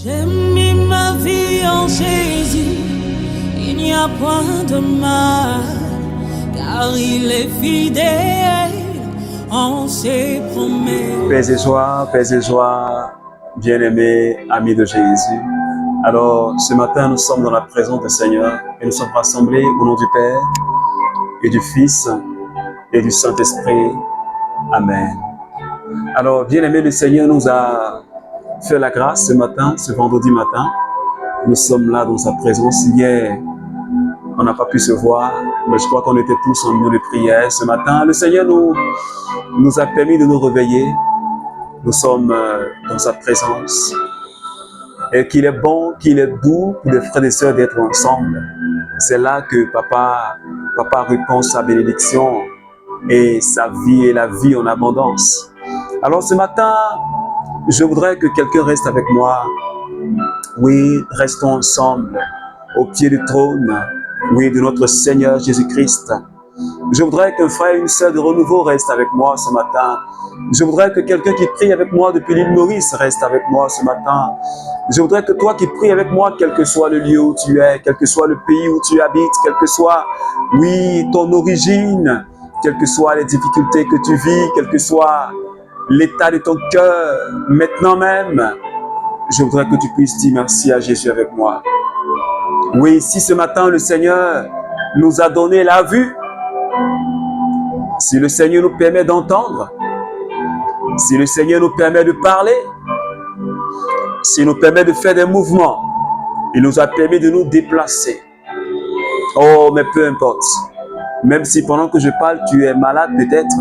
J'ai mis ma vie en Jésus, il n'y a point de mal, car il est fidèle en ses promesses. Paix et joie, bien-aimés, amis de Jésus. Alors, ce matin, nous sommes dans la présence du Seigneur et nous sommes rassemblés au nom du Père et du Fils et du Saint-Esprit. Amen. Alors, bien-aimés, le Seigneur nous a fait la grâce ce matin, ce vendredi matin. Nous sommes là dans sa présence. Hier, on n'a pas pu se voir, mais je crois qu'on était tous en milieu de prière. Ce matin, le Seigneur nous a permis de nous réveiller. Nous sommes dans sa présence. Et qu'il est bon, qu'il est doux pour les frères et sœurs d'être ensemble. C'est là que Papa répand sa bénédiction et sa vie et la vie en abondance. Alors ce matin, je voudrais que quelqu'un reste avec moi. Oui, restons ensemble au pied du trône, oui, de notre Seigneur Jésus-Christ. Je voudrais qu'un frère et une sœur de renouveau reste avec moi ce matin. Je voudrais que quelqu'un qui prie avec moi depuis l'île Maurice reste avec moi ce matin. Je voudrais que toi qui pries avec moi, quel que soit le lieu où tu es, quel que soit le pays où tu habites, quel que soit, oui, ton origine, quelles que soient les difficultés que tu vis, quel que soit l'état de ton cœur, maintenant même, je voudrais que tu puisses dire merci à Jésus avec moi. Oui, si ce matin le Seigneur nous a donné la vue, si le Seigneur nous permet d'entendre, si le Seigneur nous permet de parler, s'il nous permet de faire des mouvements, il nous a permis de nous déplacer. Oh, mais peu importe. Même si pendant que je parle, tu es malade peut-être,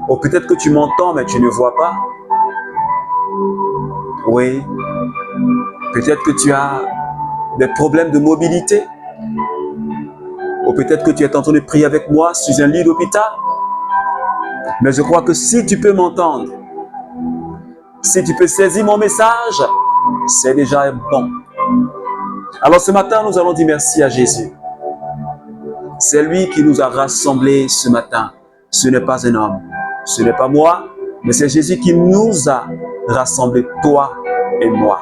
ou peut-être que tu m'entends, mais tu ne vois pas. Oui. Peut-être que tu as des problèmes de mobilité, ou peut-être que tu es en train de prier avec moi sur un lit d'hôpital. Mais je crois que si tu peux m'entendre, si tu peux saisir mon message, c'est déjà bon. Alors ce matin, nous allons dire merci à Jésus. C'est lui qui nous a rassemblés ce matin. Ce n'est pas un homme, ce n'est pas moi, mais c'est Jésus qui nous a rassemblés, toi et moi.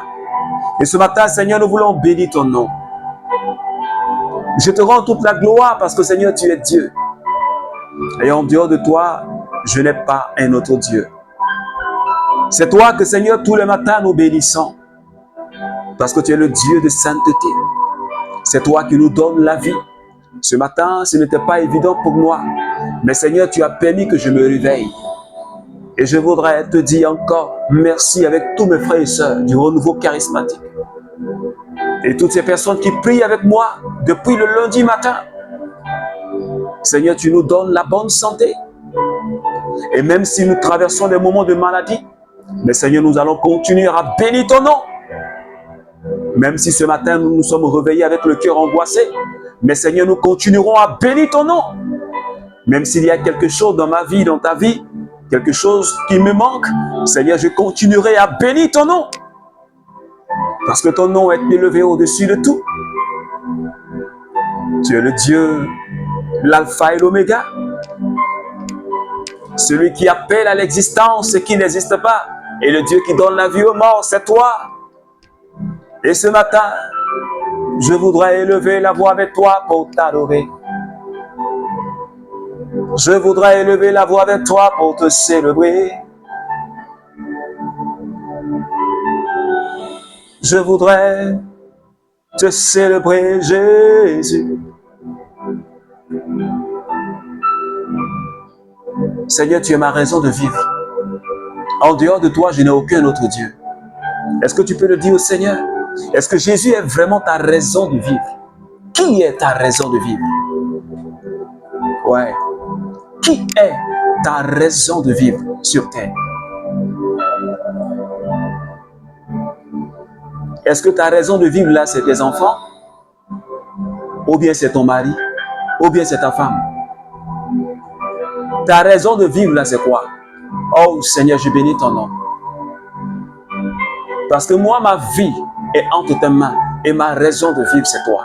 Et ce matin, Seigneur, nous voulons bénir ton nom. Je te rends toute la gloire parce que Seigneur, tu es Dieu. Et en dehors de toi, je n'ai pas un autre Dieu. C'est toi que, Seigneur, tous les matins nous bénissons. Parce que tu es le Dieu de sainteté. C'est toi qui nous donnes la vie. Ce matin, ce n'était pas évident pour moi. Mais Seigneur, tu as permis que je me réveille. Et je voudrais te dire encore merci avec tous mes frères et sœurs du renouveau charismatique. Et toutes ces personnes qui prient avec moi depuis le lundi matin. Seigneur, tu nous donnes la bonne santé. Et même si nous traversons des moments de maladie, mais Seigneur, nous allons continuer à bénir ton nom. Même si ce matin, nous nous sommes réveillés avec le cœur angoissé, mais Seigneur, nous continuerons à bénir ton nom. Même s'il y a quelque chose dans ma vie, dans ta vie, quelque chose qui me manque, Seigneur, je continuerai à bénir ton nom. Parce que ton nom est élevé au-dessus de tout. Tu es le Dieu, l'alpha et l'oméga. Celui qui appelle à l'existence ce qui n'existe pas. Et le Dieu qui donne la vie aux morts, c'est toi. Et ce matin, je voudrais élever la voix avec toi pour t'adorer. Je voudrais élever la voix avec toi pour te célébrer. Je voudrais te célébrer, Jésus. Seigneur, tu es ma raison de vivre. En dehors de toi, je n'ai aucun autre Dieu. Est-ce que tu peux le dire au Seigneur? Est-ce que Jésus est vraiment ta raison de vivre? Qui est ta raison de vivre? Ouais. Qui est ta raison de vivre sur terre? Est-ce que ta raison de vivre là, c'est tes enfants? Ou bien c'est ton mari? Ou bien c'est ta femme? Ta raison de vivre là, c'est quoi? Oh Seigneur, je bénis ton nom. Parce que moi, ma vie est entre tes mains et ma raison de vivre, c'est toi.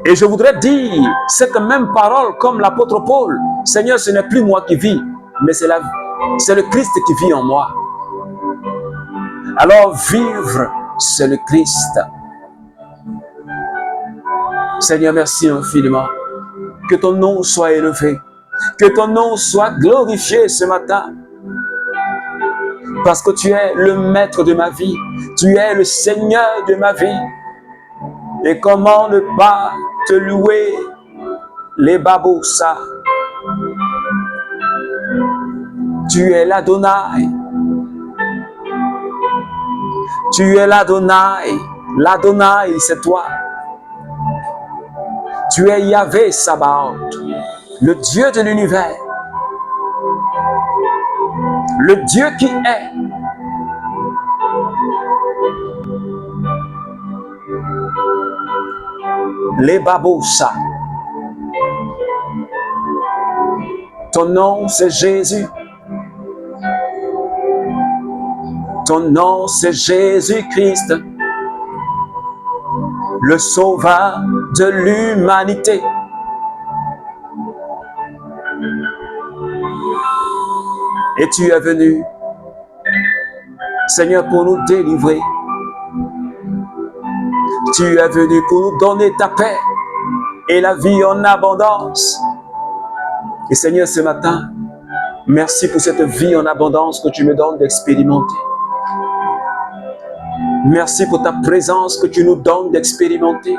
Et je voudrais dire cette même parole comme l'apôtre Paul. Seigneur, ce n'est plus moi qui vis, mais c'est le Christ qui vit en moi. Alors vivre, c'est le Christ. Seigneur, merci infiniment. Que ton nom soit élevé. Que ton nom soit glorifié ce matin. Parce que tu es le maître de ma vie. Tu es le Seigneur de ma vie. Et comment ne pas te louer les baboussa. Tu es l'Adonai. Tu es l'Adonai. L'Adonai, c'est toi. Tu es Yahvé Sabaoth, le Dieu de l'univers. Le Dieu qui est. Les baboussa. Ton nom, c'est Jésus. Ton nom, c'est Jésus-Christ, le sauveur de l'humanité. Et tu es venu, Seigneur, pour nous délivrer. Tu es venu pour nous donner ta paix et la vie en abondance. Et Seigneur, ce matin, merci pour cette vie en abondance que tu me donnes d'expérimenter. Merci pour ta présence que tu nous donnes d'expérimenter.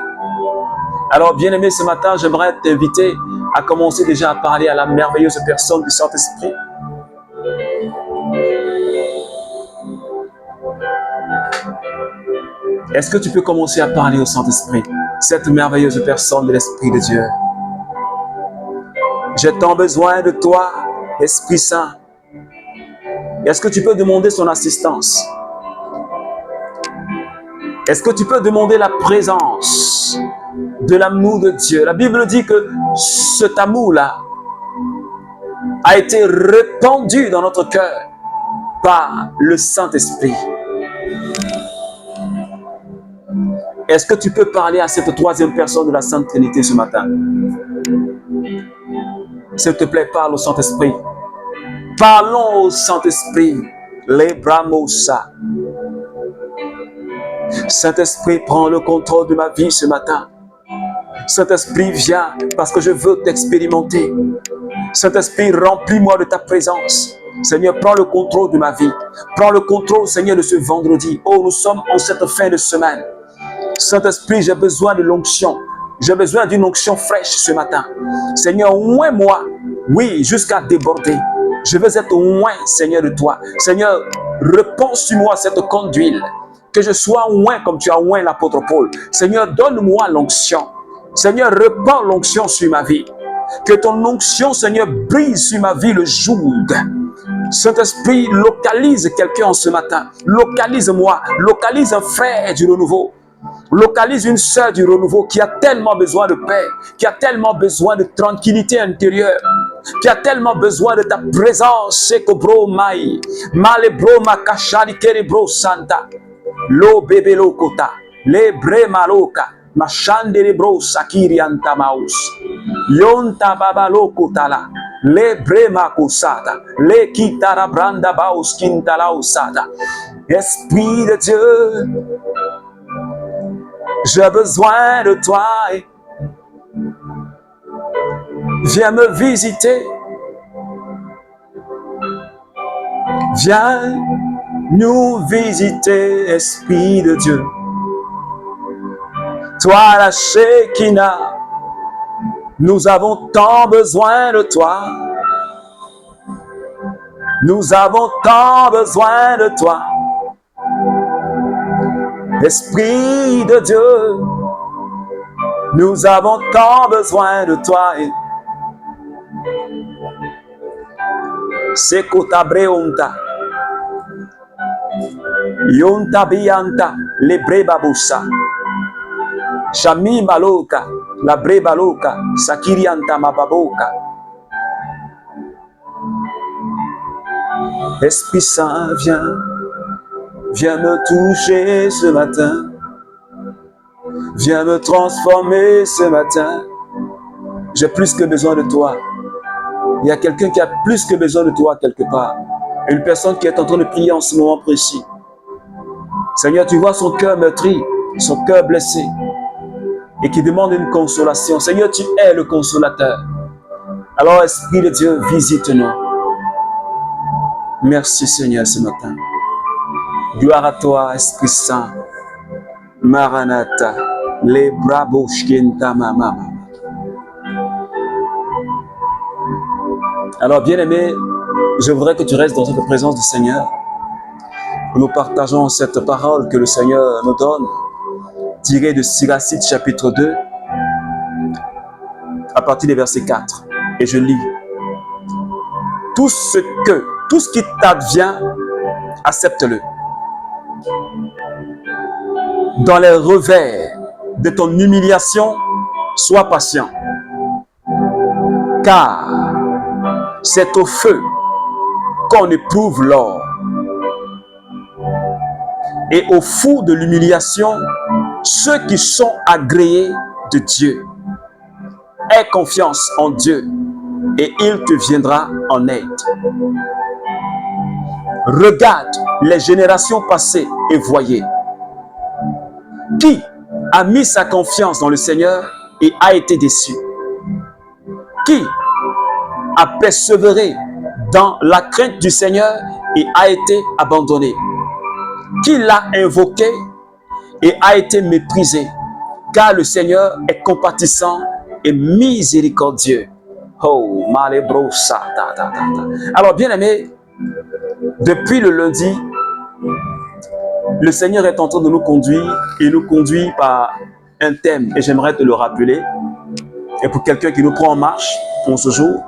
Alors, bien-aimé, ce matin, j'aimerais t'inviter à commencer déjà à parler à la merveilleuse personne du Saint-Esprit. Est-ce que tu peux commencer à parler au Saint-Esprit, cette merveilleuse personne de l'Esprit de Dieu? J'ai tant besoin de toi, Esprit Saint. Est-ce que tu peux demander son assistance? Est-ce que tu peux demander la présence de l'amour de Dieu? La Bible dit que cet amour-là a été répandu dans notre cœur par le Saint-Esprit. Est-ce que tu peux parler à cette troisième personne de la Sainte Trinité ce matin? S'il te plaît, parle au Saint-Esprit. Parlons au Saint-Esprit. Les bramosa. Saint-Esprit, prends le contrôle de ma vie ce matin. Saint-Esprit, viens parce que je veux t'expérimenter. Saint-Esprit, remplis-moi de ta présence. Seigneur, prends le contrôle de ma vie. Prends le contrôle, Seigneur, de ce vendredi. Oh, nous sommes en cette fin de semaine. Saint-Esprit, j'ai besoin de l'onction. J'ai besoin d'une onction fraîche ce matin. Seigneur, oins-moi. Oui, jusqu'à déborder. Je veux être oint, Seigneur, de toi. Seigneur, répands sur moi cette conne d'huile. Que je sois oint comme tu as oint l'apôtre Paul. Seigneur, donne-moi l'onction. Seigneur, répands l'onction sur ma vie. Que ton onction, Seigneur, brise sur ma vie le jour. Saint-Esprit, localise quelqu'un ce matin. Localise-moi. Localise un frère du renouveau. Localise une sœur du renouveau qui a tellement besoin de paix, qui a tellement besoin de tranquillité intérieure, qui a tellement besoin de ta présence. Sekobro mai, malebro makashari kerebro santa, lo bebelo kota, le bre maloka, machande bro sakiri antamaus, yonta babalo kotala, le bre makosata, le kitara branda baus kintalausata. Esprit de Dieu, j'ai besoin de toi. Viens me visiter. Viens nous visiter, Esprit de Dieu. Toi, la Shekinah, nous avons tant besoin de toi. Nous avons tant besoin de toi. Esprit de Dieu, nous avons tant besoin de toi. Sekota breonta, yonta bianta, le brebabusa, shami maloka, la brebaloka, sakirianta mababoka. Esprit Saint, viens. Viens me toucher ce matin. Viens me transformer ce matin. J'ai plus que besoin de toi. Il y a quelqu'un qui a plus que besoin de toi quelque part. Une personne qui est en train de prier en ce moment précis. Seigneur, tu vois son cœur meurtri, son cœur blessé, et qui demande une consolation. Seigneur, tu es le consolateur. Alors, Esprit de Dieu, visite-nous. Merci, Seigneur, ce matin. Gloire à toi, Esprit Saint. Maranatha. Les braboshkinta mama. Alors, bien-aimé, je voudrais que tu restes dans cette présence du Seigneur. Nous partageons cette parole que le Seigneur nous donne, tirée de Siracide chapitre 2, à partir des versets 4. Et je lis. Tout ce qui t'advient, accepte-le. Dans les revers de ton humiliation, sois patient. Car c'est au feu qu'on éprouve l'or. Et au four de l'humiliation, ceux qui sont agréés de Dieu. Aie confiance en Dieu et il te viendra en aide. Regarde les générations passées et voyez. Qui a mis sa confiance dans le Seigneur et a été déçu? Qui a persévéré dans la crainte du Seigneur et a été abandonné? Qui l'a invoqué et a été méprisé? Car le Seigneur est compatissant et miséricordieux. Oh, malebrosa. Alors, bien aimé, depuis le lundi, le Seigneur est en train de nous conduire et nous conduit par un thème. Et j'aimerais te le rappeler. Et pour quelqu'un qui nous prend en marche pour ce jour,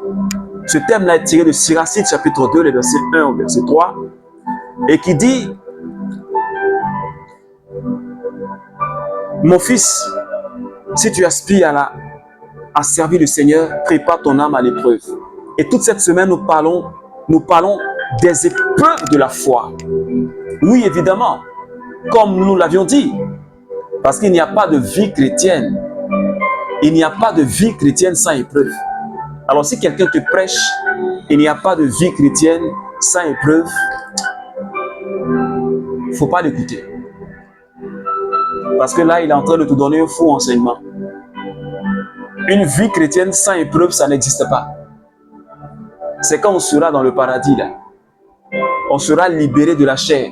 ce thème-là est tiré de Siracide chapitre 2, les versets 1 au verset 3, et qui dit: mon fils, si tu aspires à servir le Seigneur, prépare ton âme à l'épreuve. Et toute cette semaine, nous parlons des épreuves de la foi. Oui, évidemment, comme nous l'avions dit, parce qu'il n'y a pas de vie chrétienne. Il n'y a pas de vie chrétienne sans épreuve. Alors si quelqu'un te prêche, il n'y a pas de vie chrétienne sans épreuve, il ne faut pas l'écouter. Parce que là, il est en train de te donner un faux enseignement. Une vie chrétienne sans épreuve, ça n'existe pas. C'est quand on sera dans le paradis, là. On sera libéré de la chair.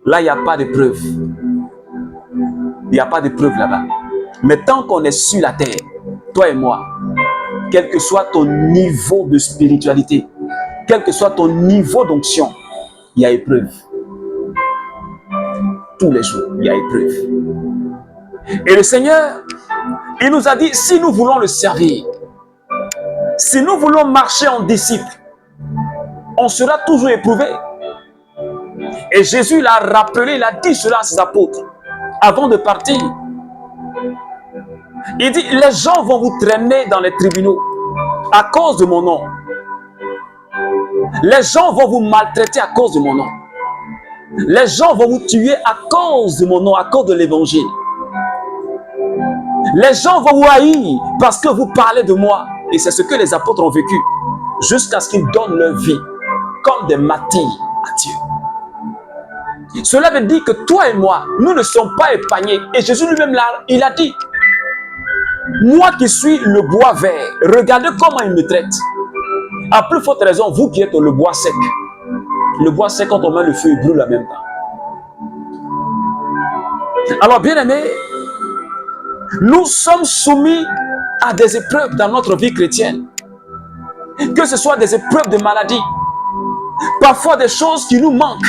Là, il n'y a pas d'épreuve. Il n'y a pas d'épreuve là-bas. Mais tant qu'on est sur la terre, toi et moi, quel que soit ton niveau de spiritualité, quel que soit ton niveau d'onction, il y a épreuve. Tous les jours, il y a épreuve. Et le Seigneur, il nous a dit, si nous voulons le servir, si nous voulons marcher en disciple, on sera toujours éprouvé. Et Jésus l'a rappelé, il a dit cela à ses apôtres, avant de partir. Il dit, les gens vont vous traîner dans les tribunaux à cause de mon nom. Les gens vont vous maltraiter à cause de mon nom. Les gens vont vous tuer à cause de mon nom, à cause de l'évangile. Les gens vont vous haïr parce que vous parlez de moi. Et c'est ce que les apôtres ont vécu jusqu'à ce qu'ils donnent leur vie comme des martyrs à Dieu. Cela veut dire que toi et moi, nous ne sommes pas épargnés. Et Jésus lui-même, il a dit, moi qui suis le bois vert, regardez comment il me traite. À plus forte raison, vous qui êtes le bois sec. Le bois sec, quand on met le feu, il brûle en même temps. Alors, bien aimés, nous sommes soumis à des épreuves dans notre vie chrétienne. Que ce soit des épreuves de maladie, parfois des choses qui nous manquent.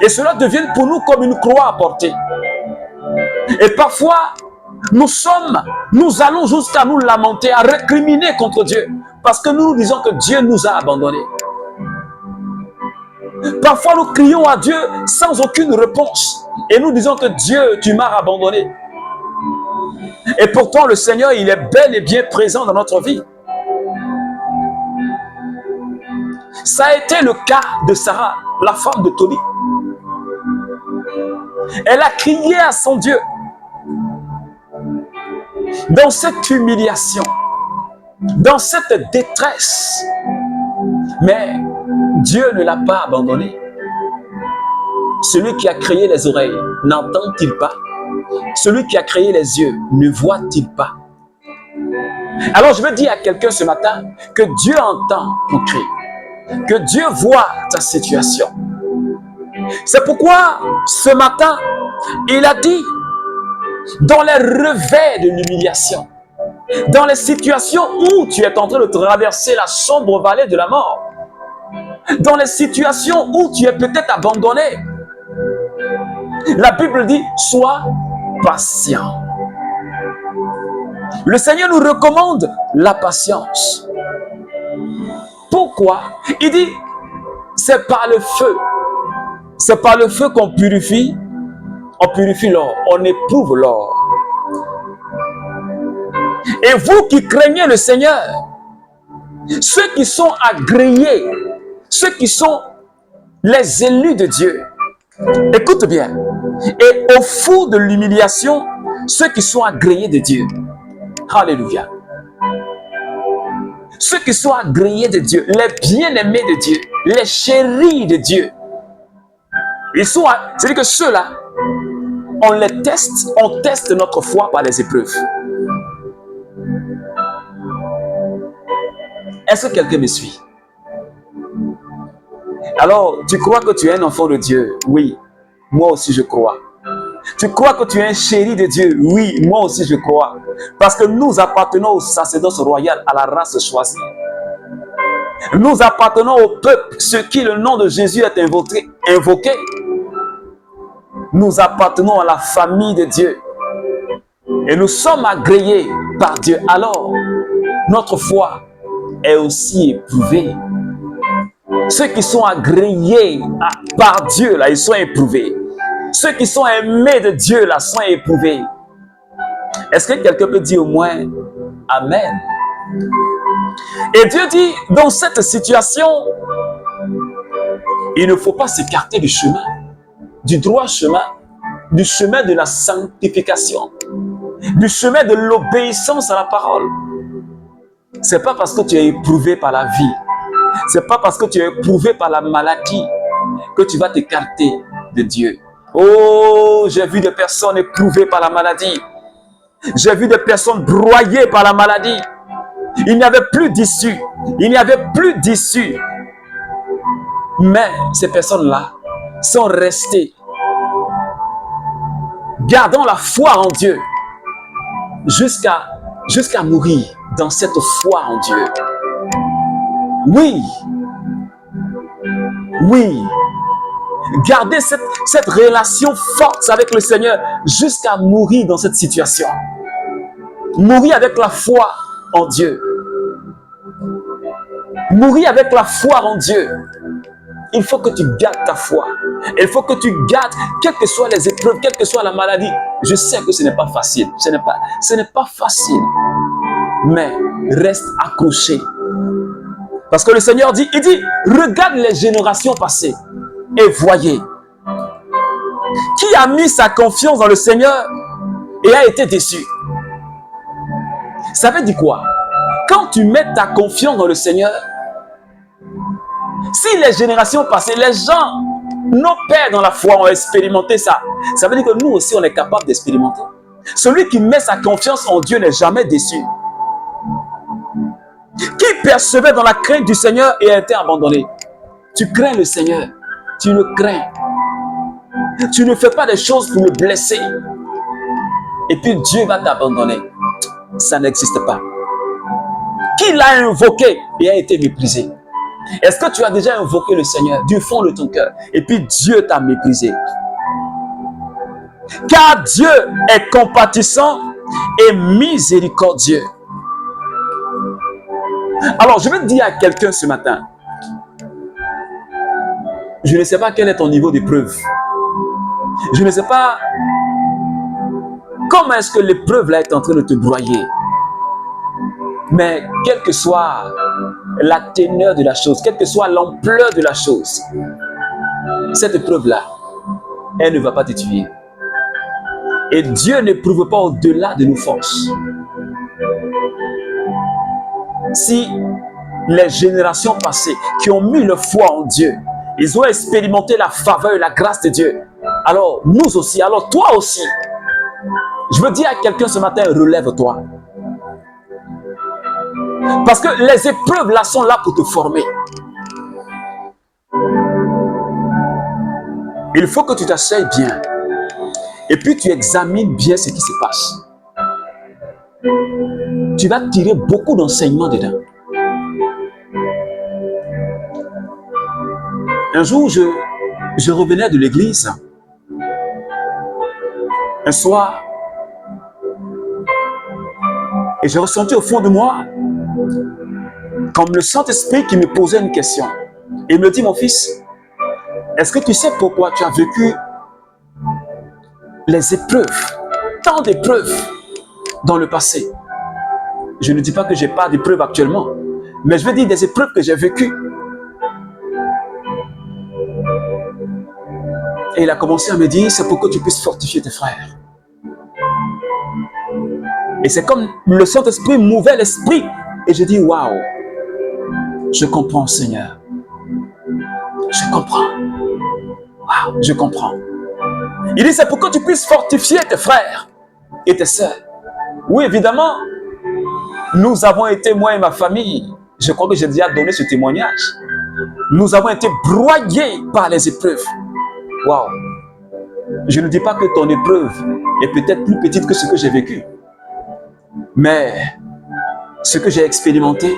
Et cela devient pour nous comme une croix à porter. Et parfois, nous allons jusqu'à nous lamenter, à récriminer contre Dieu. Parce que nous disons que Dieu nous a abandonnés. Parfois, nous crions à Dieu sans aucune réponse. Et nous disons que Dieu, tu m'as abandonné. Et pourtant, le Seigneur, il est bel et bien présent dans notre vie. Ça a été le cas de Sarah, la femme de Tobie. Elle a crié à son Dieu. Dans cette humiliation, dans cette détresse. Mais Dieu ne l'a pas abandonné. celui qui a créé les oreilles, n'entend-il pas? Celui qui a créé les yeux, ne voit-il pas? Alors je veux dire à quelqu'un ce matin que Dieu entend ton cri, que Dieu voit ta situation. C'est pourquoi ce matin, il a dit, dans les revers de l'humiliation, dans les situations où tu es en train de traverser la sombre vallée de la mort, dans les situations où tu es peut-être abandonné, la Bible dit, sois patient. Le Seigneur nous recommande la patience. Pourquoi? Il dit, c'est par le feu. C'est par le feu qu'on purifie. On purifie l'or, on éprouve l'or. Et vous qui craignez le Seigneur, ceux qui sont agréés, ceux qui sont les élus de Dieu, écoute bien, et au four de l'humiliation, ceux qui sont agréés de Dieu. Alléluia. Ceux qui sont agréés de Dieu, les bien-aimés de Dieu, les chéris de Dieu. Ils sont, c'est-à-dire que ceux-là, on les teste, on teste notre foi par les épreuves. Est-ce que quelqu'un me suit? Alors, tu crois que tu es un enfant de Dieu? Oui, moi aussi je crois. Tu crois que tu es un chéri de Dieu? Oui, moi aussi je crois. Parce que nous appartenons au sacerdoce royal, à la race choisie. Nous appartenons au peuple, sur qui le nom de Jésus est invoqué. Nous appartenons à la famille de Dieu. Et nous sommes agréés par Dieu. Alors, notre foi est aussi éprouvée. Ceux qui sont agréés par Dieu, là, ils sont éprouvés. Ceux qui sont aimés de Dieu, là, sont éprouvés. Est-ce que quelqu'un peut dire au moins Amen? Et Dieu dit, dans cette situation, il ne faut pas s'écarter du chemin, du droit chemin, du chemin de la sanctification, du chemin de l'obéissance à la parole. C'est pas parce que tu es éprouvé par la vie, c'est pas parce que tu es éprouvé par la maladie que tu vas t'écarter de Dieu. Oh, j'ai vu des personnes éprouvées par la maladie. J'ai vu des personnes broyées par la maladie. Il n'y avait plus d'issue. Il n'y avait plus d'issue. Mais ces personnes-là sont restées, gardant la foi en Dieu jusqu'à mourir dans cette foi en Dieu. Oui. Oui. Gardez cette relation forte avec le Seigneur jusqu'à mourir dans cette situation. Mourir avec la foi en Dieu. Mourir avec la foi en Dieu. Il faut que tu gardes ta foi. Il faut que tu gardes, quelles que soient les épreuves, quelle que soit la maladie. Je sais que ce n'est pas facile. Ce n'est pas facile. Mais reste accroché. Parce que le Seigneur dit, il dit, regarde les générations passées et voyez. Qui a mis sa confiance dans le Seigneur et a été déçu? Ça veut dire quoi? Quand tu mets ta confiance dans le Seigneur, si les générations passées, les gens, nos pères dans la foi ont expérimenté ça, ça veut dire que nous aussi on est capable d'expérimenter. Celui qui met sa confiance en Dieu n'est jamais déçu. Qui percevait dans la crainte du Seigneur et a été abandonné? Tu crains le Seigneur, tu le crains. Tu ne fais pas des choses pour le blesser. Et puis Dieu va t'abandonner. Ça n'existe pas. Qui l'a invoqué et a été méprisé? Est-ce que tu as déjà invoqué le Seigneur du fond de ton cœur et puis Dieu t'a méprisé? Car Dieu est compatissant et miséricordieux. Alors, je vais te dire à quelqu'un ce matin, je ne sais pas quel est ton niveau d'épreuve. Je ne sais pas comment est-ce que l'épreuve là est en train de te broyer. Mais quelle que soit la teneur de la chose, quelle que soit l'ampleur de la chose, cette épreuve-là, elle ne va pas te tuer. Et Dieu n'éprouve pas au-delà de nos forces. Si les générations passées qui ont mis leur foi en Dieu Ils ont expérimenté la faveur et la grâce de Dieu. Alors, nous aussi, alors toi aussi. Je veux dire à quelqu'un ce matin, relève-toi. Parce que les épreuves là sont là pour te former. Il faut que tu t'asseyes bien. Et puis tu examines bien ce qui se passe. Tu vas tirer beaucoup d'enseignements dedans. Un jour, je revenais de l'église. Un soir, et j'ai ressenti au fond de moi comme le Saint-Esprit qui me posait une question. Et il me dit, mon fils, est-ce que tu sais pourquoi tu as vécu les épreuves, tant d'épreuves dans le passé? Je ne dis pas que je n'ai pas d'épreuves actuellement, mais je veux dire des épreuves que j'ai vécues. Et il a commencé à me dire, c'est pour que tu puisses fortifier tes frères. Et c'est comme le Saint-Esprit mouvait l'esprit. Et je dis, waouh, je comprends, Seigneur. Je comprends. Waouh, je comprends. Il dit, c'est pour que tu puisses fortifier tes frères et tes sœurs. Oui, évidemment, nous avons été, moi et ma famille, je crois que j'ai déjà donné ce témoignage. Nous avons été broyés par les épreuves. Waouh. Je ne dis pas que ton épreuve est peut-être plus petite que ce que j'ai vécu. Mais ce que j'ai expérimenté,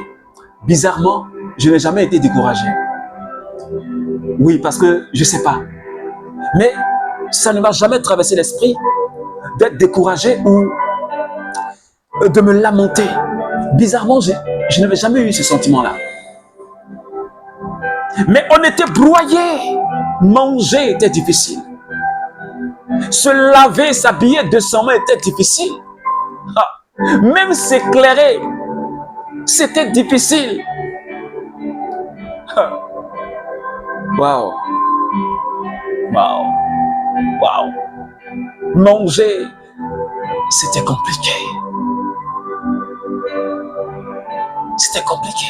bizarrement, je n'ai jamais été découragé. Oui, parce que je ne sais pas. Mais ça ne m'a jamais traversé l'esprit d'être découragé ou de me lamenter. Bizarrement, je n'avais jamais eu ce sentiment-là. Mais on était broyés. Manger était difficile. Se laver, s'habiller décemment était difficile. Ah. Même s'éclairer, c'était difficile. Ah. Waouh. Waouh. Waouh. Manger, c'était compliqué. C'était compliqué.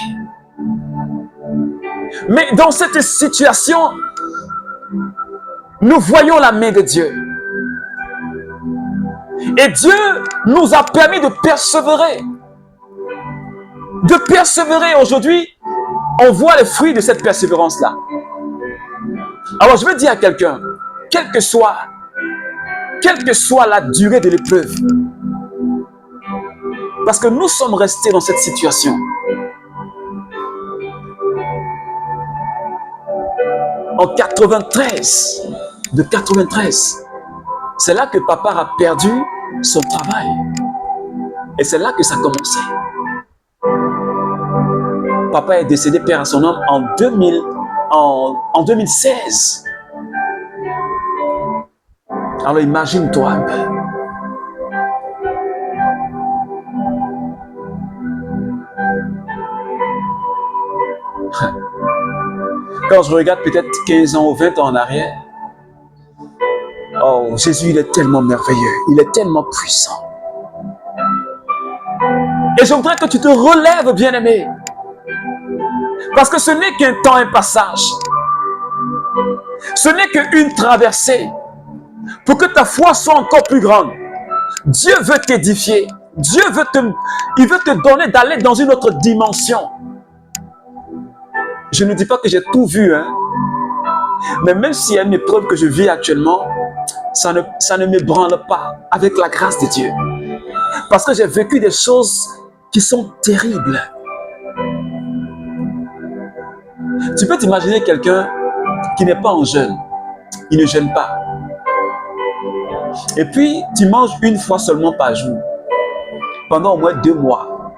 Mais dans cette situation, nous voyons la main de Dieu. Et Dieu nous a permis de persévérer. De persévérer aujourd'hui, on voit les fruits de cette persévérance-là. Alors je veux dire à quelqu'un, quelle que soit la durée de l'épreuve, parce que nous sommes restés dans cette situation. En 93, de 93, c'est là que papa a perdu son travail. Et c'est là que ça a commencé. Papa est décédé, père à son âme, en 2016. Alors imagine-toi un peu. Quand je regarde peut-être 15 ans ou 20 ans en arrière, oh, Jésus, il est tellement merveilleux, il est tellement puissant. Et je voudrais que tu te relèves, bien-aimé. Parce que ce n'est qu'un temps, un passage. Ce n'est qu'une traversée. Pour que ta foi soit encore plus grande. Dieu veut t'édifier. Dieu veut te donner d'aller dans une autre dimension. Je ne dis pas que j'ai tout vu, hein. Mais même s'il y a une épreuve que je vis actuellement, ça ne me branle pas avec la grâce de Dieu. Parce que j'ai vécu des choses qui sont terribles. Tu peux t'imaginer quelqu'un qui n'est pas en jeûne. Il ne jeûne pas. Et puis, tu manges une fois seulement par jour. Pendant au moins 2 mois.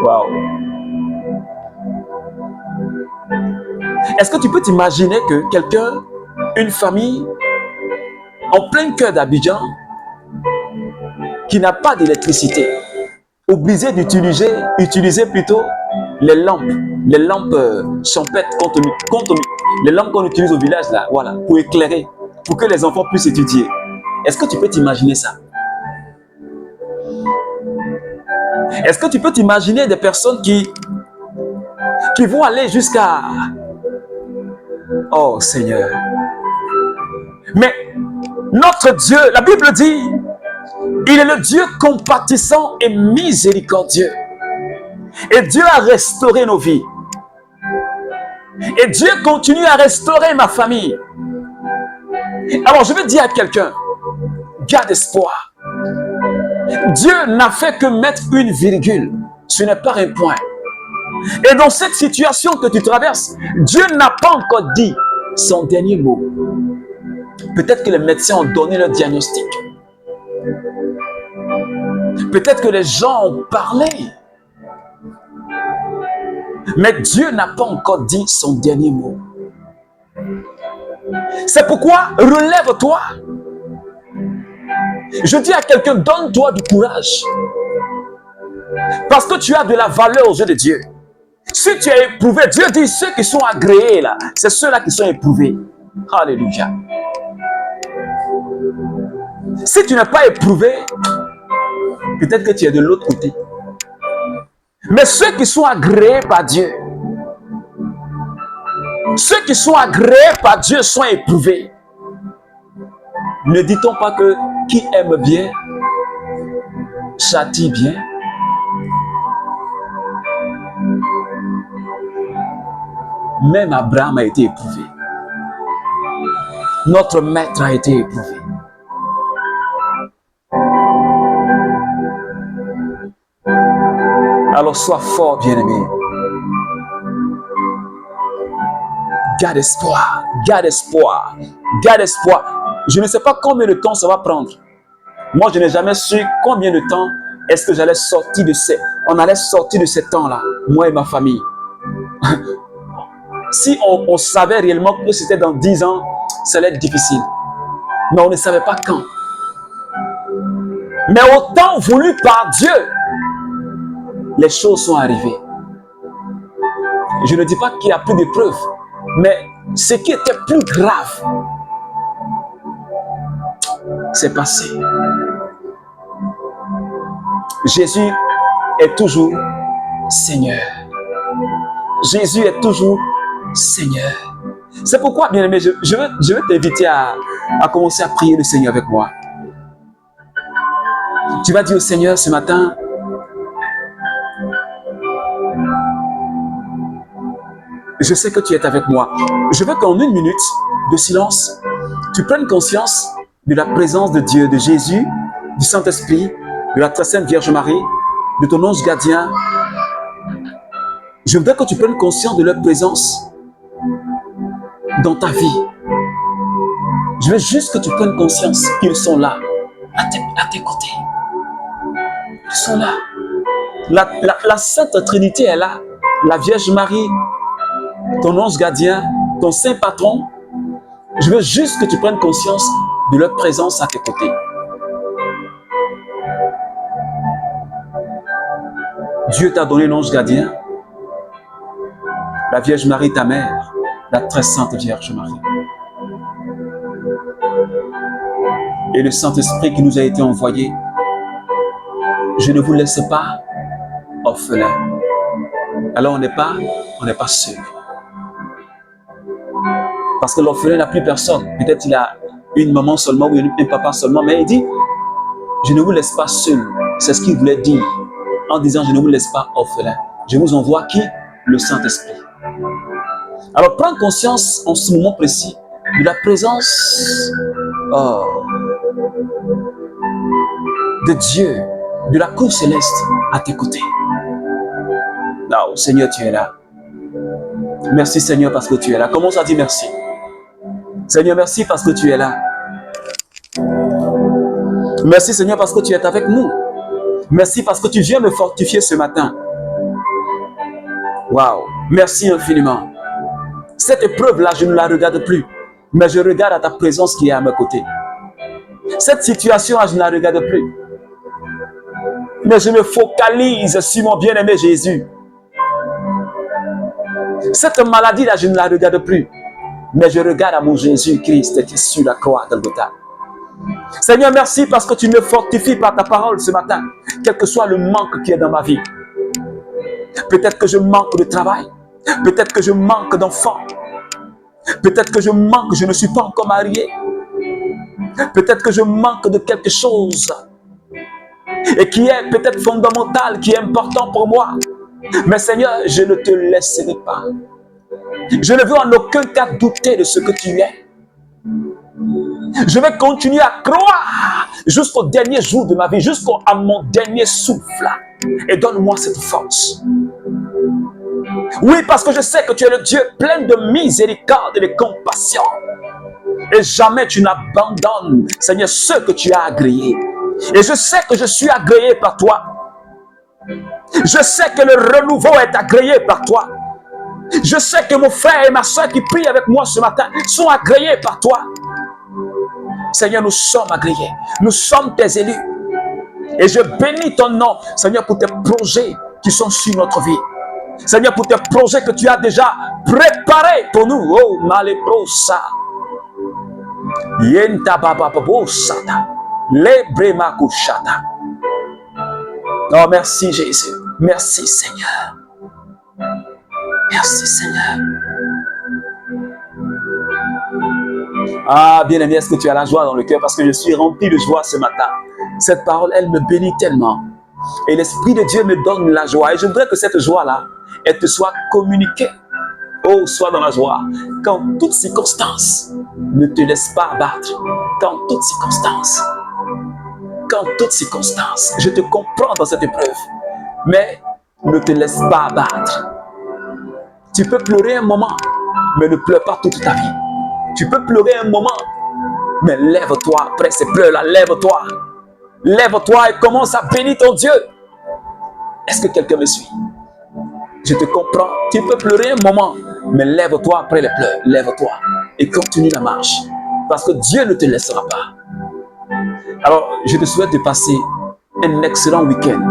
Waouh. Est-ce que tu peux t'imaginer que quelqu'un, une famille, en plein cœur d'Abidjan, qui n'a pas d'électricité, obligé d'utiliser plutôt les lampes champêtres, les lampes qu'on utilise au village là, voilà, pour éclairer, pour que les enfants puissent étudier. Est-ce que tu peux t'imaginer ça? Est-ce que tu peux t'imaginer des personnes qui qui vont aller jusqu'à... Oh Seigneur. Mais notre Dieu, la Bible dit, il est le Dieu compatissant et miséricordieux. Et Dieu a restauré nos vies. Et Dieu continue à restaurer ma famille. Alors je veux dire à quelqu'un, garde espoir. Dieu n'a fait que mettre une virgule. Ce n'est pas un point. Et dans cette situation que tu traverses, Dieu n'a pas encore dit son dernier mot. Peut-être que les médecins ont donné leur diagnostic. Peut-être que les gens ont parlé. Mais Dieu n'a pas encore dit son dernier mot. C'est pourquoi relève-toi. Je dis à quelqu'un, donne-toi du courage. Parce que tu as de la valeur aux yeux de Dieu. Si tu es éprouvé, Dieu dit, ceux qui sont agréés là, c'est ceux-là qui sont éprouvés. Alléluia. Si tu n'es pas éprouvé, peut-être que tu es de l'autre côté. Mais ceux qui sont agréés par Dieu, ceux qui sont agréés par Dieu sont éprouvés. Ne dit-on pas que qui aime bien, châtie bien? Même Abraham a été éprouvé. Notre maître a été éprouvé. Alors sois fort, bien-aimé. Garde espoir, garde espoir, garde espoir. Je ne sais pas combien de temps ça va prendre. Moi, je n'ai jamais su combien de temps est-ce que j'allais sortir de ces... On allait sortir de ces temps-là, moi et ma famille. Si on savait réellement que c'était dans 10 ans, ça allait être difficile. Mais on ne savait pas quand. Mais au temps voulu par Dieu, les choses sont arrivées. Je ne dis pas qu'il n'y a plus d'épreuves, mais ce qui était plus grave, c'est passé. Jésus est toujours Seigneur. Jésus est toujours Seigneur. C'est pourquoi, bien-aimé, je veux t'inviter à commencer à prier le Seigneur avec moi. Tu vas dire au Seigneur ce matin, je sais que tu es avec moi. Je veux qu'en 1 minute de silence, tu prennes conscience de la présence de Dieu, de Jésus, du Saint-Esprit, de la très sainte Vierge Marie, de ton ange gardien. Je voudrais que tu prennes conscience de leur présence dans ta vie. Je veux juste que tu prennes conscience qu'ils sont là, à tes côtés. Ils sont là. La Sainte Trinité est là. La Vierge Marie, ton ange gardien, ton saint patron. Je veux juste que tu prennes conscience de leur présence à tes côtés. Dieu t'a donné l'ange gardien, la Vierge Marie, ta mère, la très sainte Vierge Marie. Et le Saint-Esprit qui nous a été envoyé. Je ne vous laisse pas orphelins. Alors on n'est pas seul. Parce que l'orphelin n'a plus personne. Peut-être il a une maman seulement ou un papa seulement. Mais il dit, je ne vous laisse pas seul. C'est ce qu'il voulait dire. En disant, je ne vous laisse pas orphelin. Je vous envoie qui? Le Saint-Esprit. Alors prends conscience en ce moment précis de la présence de Dieu, de la cour céleste à tes côtés. Oh, Seigneur, tu es là. Merci Seigneur parce que tu es là. Commence à dire merci. Seigneur, merci parce que tu es là. Merci Seigneur parce que tu es avec nous. Merci parce que tu viens me fortifier ce matin. Waouh, merci infiniment. Cette épreuve-là, je ne la regarde plus. Mais je regarde à ta présence qui est à mes côtés. Cette situation-là, je ne la regarde plus. Mais je me focalise sur mon bien-aimé Jésus. Cette maladie-là, je ne la regarde plus. Mais je regarde à mon Jésus-Christ qui est sur la croix de Golgotha. Seigneur, merci parce que tu me fortifies par ta parole ce matin. Quel que soit le manque qui est dans ma vie. Peut-être que je manque de travail. Peut-être que je manque d'enfants. Peut-être que je ne suis pas encore marié. Peut-être que je manque de quelque chose. Et qui est peut-être fondamental, qui est important pour moi. Mais Seigneur, je ne te laisserai pas. Je ne veux en aucun cas douter de ce que tu es. Je vais continuer à croire jusqu'au dernier jour de ma vie, jusqu'à mon dernier souffle. Et donne-moi cette force. Oui, parce que je sais que tu es le Dieu plein de miséricorde et de compassion. Et jamais tu n'abandonnes, Seigneur, ceux que tu as agréés. Et je sais que je suis agréé par toi. Je sais que le renouveau est agréé par toi. Je sais que mon frère et ma soeur qui prient avec moi ce matin sont agréés par toi. Seigneur, nous sommes agréés. Nous sommes tes élus. Et je bénis ton nom, Seigneur, pour tes projets qui sont sur notre vie. Seigneur, pour tes projets que tu as déjà préparés pour nous. Oh, malebrosa. Yenta baba babosata. Lebremakushata. Oh, merci Jésus. Merci Seigneur. Merci Seigneur. Ah, bien-aimé, est-ce que tu as la joie dans le cœur? Parce que je suis rempli de joie ce matin. Cette parole, elle me bénit tellement. Et l'Esprit de Dieu me donne la joie. Et je voudrais que cette joie-là, elle te soit communiquée. Oh, sois dans la joie. Qu'en toutes circonstances, ne te laisse pas abattre. Qu'en toutes circonstances, je te comprends dans cette épreuve. Mais ne te laisse pas abattre. Tu peux pleurer un moment, mais ne pleure pas toute ta vie. Tu peux pleurer un moment, mais lève-toi après ces pleurs-là, lève-toi. Lève-toi et commence à bénir ton Dieu. Est-ce que quelqu'un me suit? Je te comprends. Tu peux pleurer un moment, mais lève-toi après les pleurs. Lève-toi et continue la marche. Parce que Dieu ne te laissera pas. Alors, je te souhaite de passer un excellent week-end.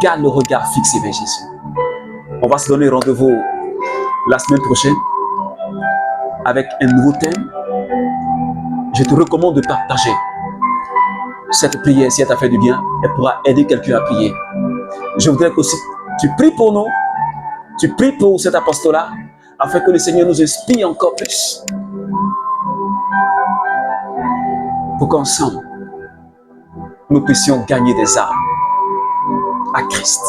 Garde le regard fixé vers Jésus. On va se donner rendez-vous la semaine prochaine avec un nouveau thème. Je te recommande de partager cette prière si elle t'a fait du bien. Elle pourra aider quelqu'un à prier. Je voudrais qu'aussi tu pries pour nous. Tu pries pour cet apostolat afin que le Seigneur nous inspire encore plus. Pour qu'ensemble, nous puissions gagner des âmes à Christ.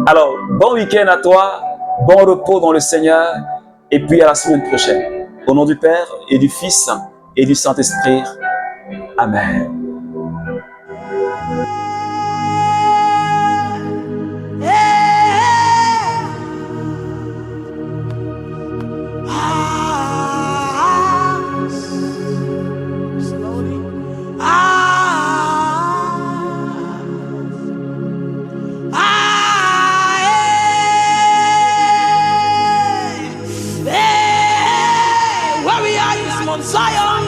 Alors, bon week-end à toi, bon repos dans le Seigneur, et puis à la semaine prochaine. Au nom du Père et du Fils et du Saint-Esprit. Amen. Zion.